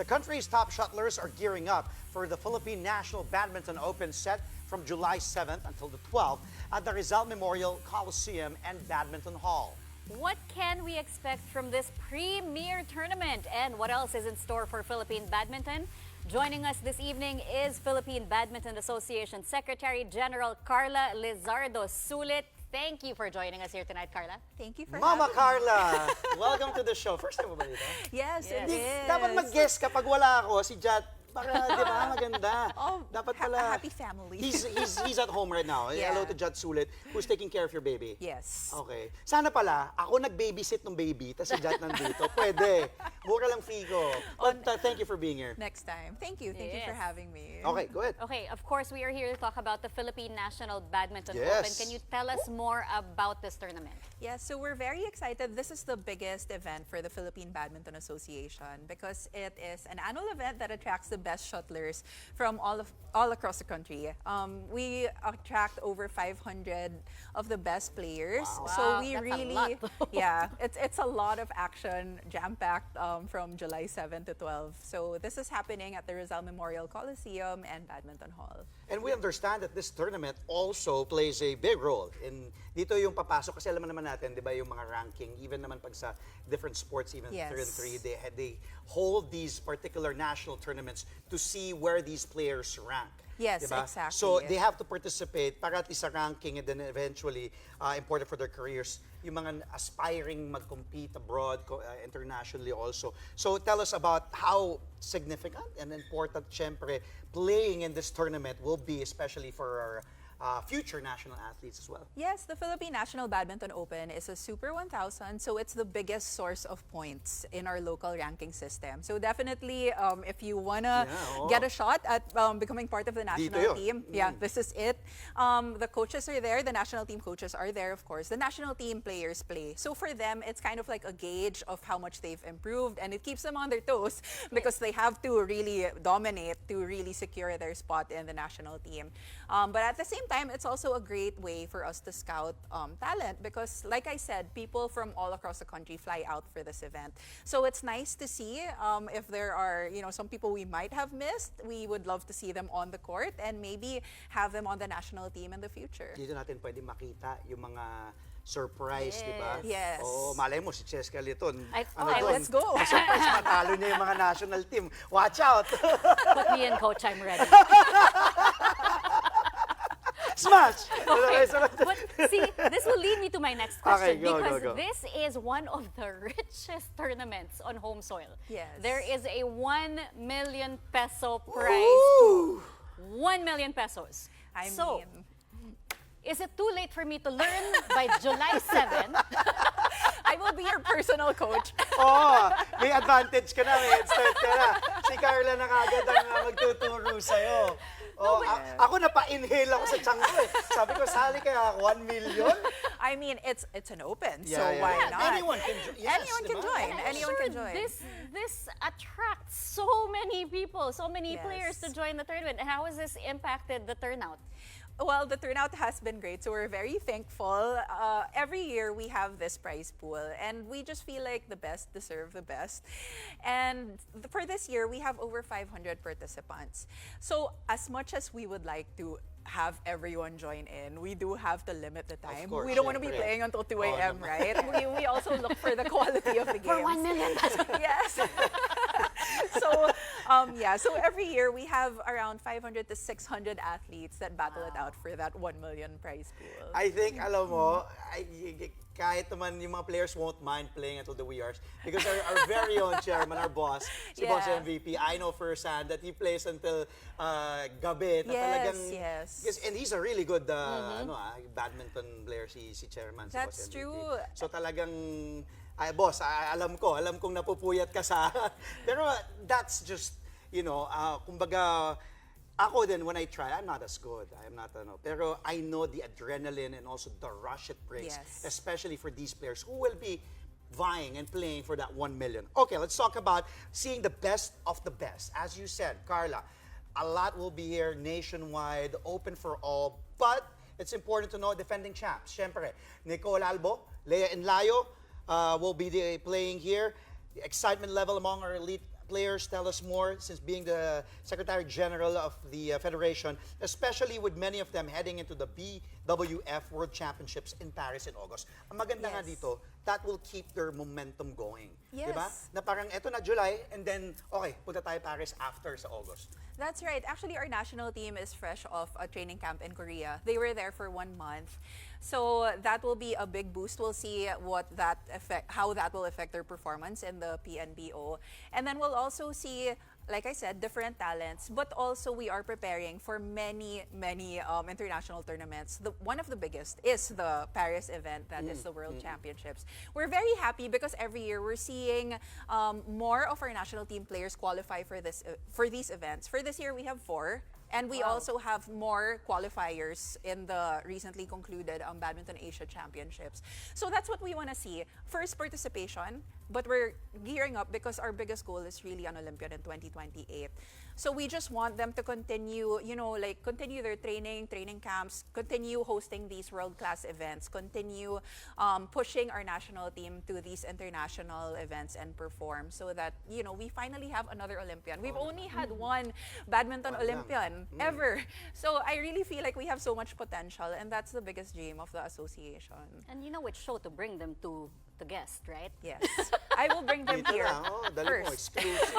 The country's top shuttlers are gearing up for the Philippine National Badminton Open set from July 7th until the 12th at the Rizal Memorial Coliseum and Badminton Hall. What can we expect from this premier tournament, and what else is in store for Philippine badminton? Joining us this evening is Philippine Badminton Association Secretary General Carla Lizardo. Sulit, thank you for joining us here tonight, Carla. Thank you for Mama having Carla, welcome to the show. First time mo ba dito? Yes, it is. Dapat mag-guess kapag wala ako, si Jat. Para, di ba, maganda. Oh, dapat pala. happy family. He's at home right now. Yeah. Hello to Jat Sulit, who's taking care of your baby. Yes. Okay. Sana pala, ako nag-babysit ng baby, tapos si Jat nandito. Pwede. Mura lang fee ko. But thank you for being here. Next time. Thank you. Thank you for having me. Okay, go ahead. Okay, of course, we are here to talk about the Philippine National Badminton Yes. Open. Can you tell us more about this tournament? Yes, so we're very excited. This is the biggest event for the Philippine Badminton Association because it is an annual event that attracts the best shuttlers from all across the country. We attract over 500 of the best players. Wow. So we That's a really, lot. yeah, it's a lot of action, jam-packed from July 7 to 12. So this is happening at the Rizal Memorial Coliseum and Badminton Hall. And we understand that this tournament also plays a big role in dito yung papasok kasi alam naman natin, 'di ba, yung mga ranking even naman pag sa different sports, even Yes. 3 and 3, they hold these particular national tournaments to see where these players rank. Yes, Diba? exactly. So they have to participate para at least sa ranking, and then eventually important for their careers yung mga aspiring mag-compete abroad, internationally also. So tell us about how significant and important, syempre, playing in this tournament will be, especially for our future national athletes as well. Yes, the Philippine National Badminton Open is a Super 1000, so it's the biggest source of points in our local ranking system. So definitely, if you wanna get a shot at becoming part of the national team, this is it. The coaches are there, the national team coaches are there, of course. The national team players play. So for them, it's kind of like a gauge of how much they've improved, and it keeps them on their toes because they have to really dominate to really secure their spot in the national team. But at the same time, it's also a great way for us to scout talent because, like I said, people from all across the country fly out for this event. So it's nice to see if there are, some people we might have missed. We would love to see them on the court and maybe have them on the national team in the future. Dito natin pwede makita yung mga surprise, di ba? Yes. Oh, malay mo si Cheska Liton. Let's go. Surprise, matalo niya yung mga national team. Watch out! Put me in, coach. I'm ready. Smash! But see, this will lead me to my next question because go. this is one of the richest tournaments on home soil. Yes. There is a 1 million peso prize. Woo! 1 million pesos. So, is it too late for me to learn by July 7? I will be your personal coach. Oh, may advantage ka na, may head start ka na. Si Carla na kagad ang magtuturo sa'yo. Oh, ako napa-inhale ako sa tiyan ko eh. Sabi ko, sali kaya 1 million? I mean, it's an open, so Yeah. why not? Anyone can join. Yes, Anyone can diba? join. And I'm Anyone sure can join. This attracts so many people, so many players to join the tournament. And how has this impacted the turnout? Well, the turnout has been great, so we're very thankful. Every year we have this prize pool, and we just feel like the best deserve the best. And for this year, we have over 500 participants. So as much as we would like to have everyone join in, we do have to limit the time. Of course, we don't want to be playing until 2 a.m., right? We also look for the quality of the games. For 1 million pesos. Yes. So every year we have around 500 to 600 athletes that battle it out for that 1 million prize pool. I think, alam mo, kahit naman yung mga players won't mind playing until the wee hours because our very own chairman, our boss, si Boss MVP, I know firsthand that he plays until gabi. Yes. And he's a really good badminton player, si chairman. Si That's Boss MVP. true. So talagang, boss, alam kong napupuyat ka sa... Pero that's just, kumbaga, ako din, when I try, I'm not as good. I'm not, pero I know the adrenaline and also the rush it brings, especially for these players who will be vying and playing for that 1 million. Okay, let's talk about seeing the best of the best. As you said, Carla, a lot will be here nationwide, open for all, but it's important to know defending champs. Siyempre, Nicole Albo, Lea Enlayo will be playing here. The excitement level among our elite players tell us more since being the Secretary General of the Federation, especially with many of them heading into the BWF World Championships in Paris in August. Ang maganda nga Yes. dito, that will keep their momentum going. Yes. Diba? Na parang eto na July and then, okay, punta tayo Paris after sa August. That's right. Actually, our national team is fresh off a training camp in Korea. They were there for 1 month. So that will be a big boost. We'll see how that will affect their performance in the PNBO. And then we'll also see, like I said, different talents, but also we are preparing for many international tournaments. One of the biggest is the Paris event, that is the World Championships. We're very happy because every year we're seeing more of our national team players qualify for these events. For this year, we have 4. And we also have more qualifiers in the recently concluded Badminton Asia Championships. So that's what we want to see. First, participation, but we're gearing up because our biggest goal is really an Olympiad in 2028. So we just want them to continue, continue their training camps, continue hosting these world-class events, continue pushing our national team to these international events and perform so that, we finally have another Olympian. We've only had one badminton Olympian ever. So I really feel like we have so much potential, and that's the biggest dream of the association. And you know which show to bring them to the guest, right? Yes. I will bring them Dito here na, dali mo, first. exclusive.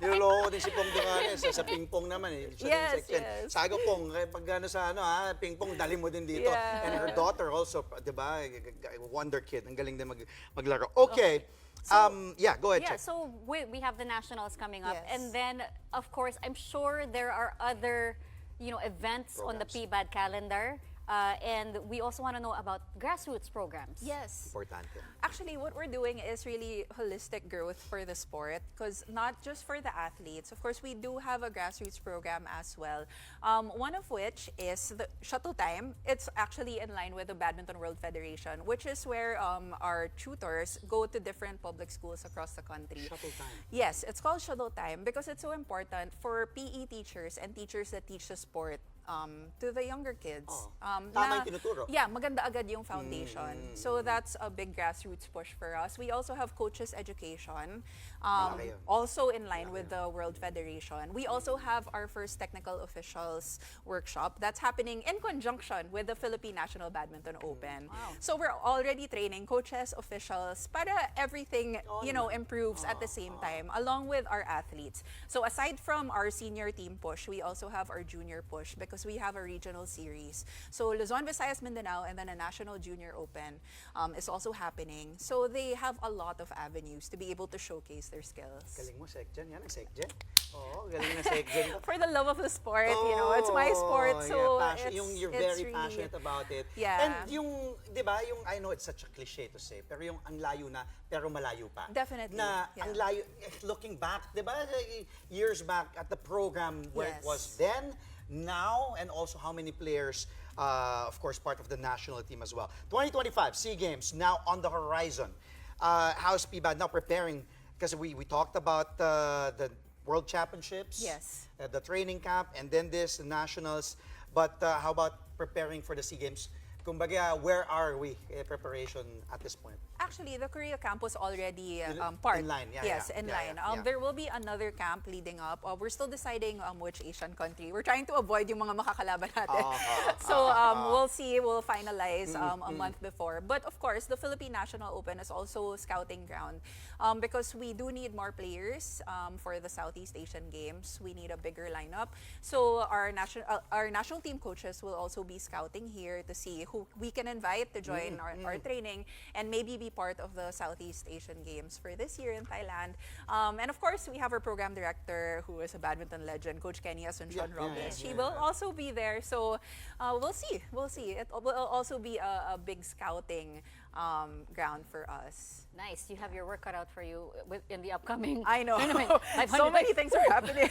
Niloloko din si Pong Dumanes sa ping-pong naman eh. Siya Yes, din section. yes. Sabi ko, Pong, pag sa ping-pong, dali mo din dito. Yeah. And her daughter also, di ba, wonder kid, ang galing din maglaro. Okay. Yeah, go ahead, Yeah, check. so we have the nationals coming up, Yes. and then of course I'm sure there are other events on the Programs. PBAD calendar, and we also want to know about grassroots programs. Yes. Importante. Actually, what we're doing is really holistic growth for the sport, because not just for the athletes. Of course, we do have a grassroots program as well. One of which is the Shuttle Time. It's actually in line with the Badminton World Federation, which is where our tutors go to different public schools across the country. Shuttle Time. Yes, it's called Shuttle Time because it's so important for PE teachers and teachers that teach the sport to the younger kids. Tama yung tinuturo. Yeah, maganda agad yung foundation. So that's a big grassroots push for us. We also have coaches education, Malaki yun. also in line with the World Federation. We also have our first technical officials workshop that's happening in conjunction with the Philippine National Badminton Open. So we're already training coaches, officials, para everything, improves at the same time, along with our athletes. So aside from our senior team push, we also have our junior push because we have a regional series. So Luzon, Visayas, Mindanao, and then a National Junior Open is also happening. So they have a lot of avenues to be able to showcase their skills. Galing mo, Sekjen. Yan ang Sekjen. Oo, galing na Sekjen. For the love of the sport, it's my sport, so you're it's very really, passionate about it. Yeah. And yung, di ba, I know it's such a cliche to say, pero yung ang layo na, pero malayo pa. Definitely, Na yeah. ang layo, looking back, di ba, years back at the program where it Yes. was then, now, and also how many players, of course, part of the national team as well. 2025 SEA Games now on the horizon. How's PBAD now preparing? Because we talked about the World Championships, Yes. the training camp, and then the nationals. But how about preparing for the SEA Games? Kumbaga, where are we in preparation at this point? Actually, the Korea camp was already In part. line, yeah, Yes, yeah, in yeah, line. yeah. There will be another camp leading up. We're still deciding which Asian country. We're trying to avoid yung mga makakalaban natin. So we'll see. We'll finalize a month before. But of course, the Philippine National Open is also scouting ground because we do need more players for the Southeast Asian Games. We need a bigger lineup. So our national team coaches will also be scouting here to see who we can invite to join our training and maybe be part of the Southeast Asian Games for this year in Thailand. And of course, we have our program director who is a badminton legend, Coach Kenny Asuncion Yeah, Robles. yeah, She will also be there. So we'll see. We'll see. It will also be a big scouting ground for us. Nice. You have your work cut out for you in the upcoming I know. tournament. So many things are happening.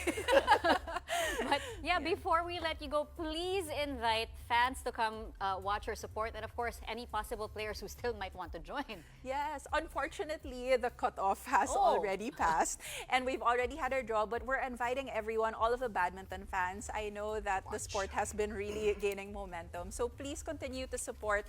But yeah, before we let you go, please invite fans to come watch or support, and of course, any possible players who still might want to join. Yes, unfortunately, the cutoff has already passed, and we've already had our draw, but we're inviting everyone, all of the badminton fans. I know that the sport has been really gaining momentum, so please continue to support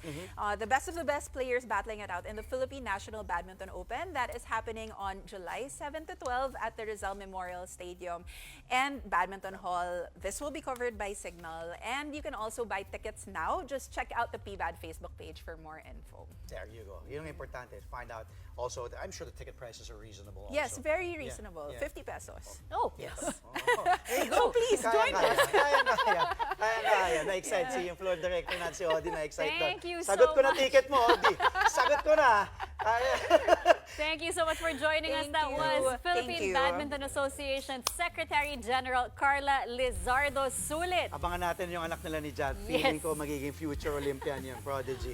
the best of the best players battling it out in the Philippine National Badminton Open that is happening on July 7 to 12 at the Rizal Memorial Stadium and Badminton Hall. This will be covered by Signal, and you can also buy tickets now. Just check out the PBAD Facebook page for more info. There you go. Yun ang importante. Find out also, I'm sure the ticket prices are reasonable also. Yes, very reasonable. Yeah. 50 pesos. Oh, Yes. There you go. So please join us. Kaya. Na-excite si yung floor director natin si Odi. Na-excite Thank doon. you Sagot so ko na much. ticket mo, Odi. Sagot ko na. Kaya. Thank you so much for joining us. Thank That you. was Thank Philippine you. Badminton Association Secretary General Carla Lizardo Sulit. Abangan natin yung anak nila ni Jad. Yes. Feeling ko magiging future Olympian yung prodigy.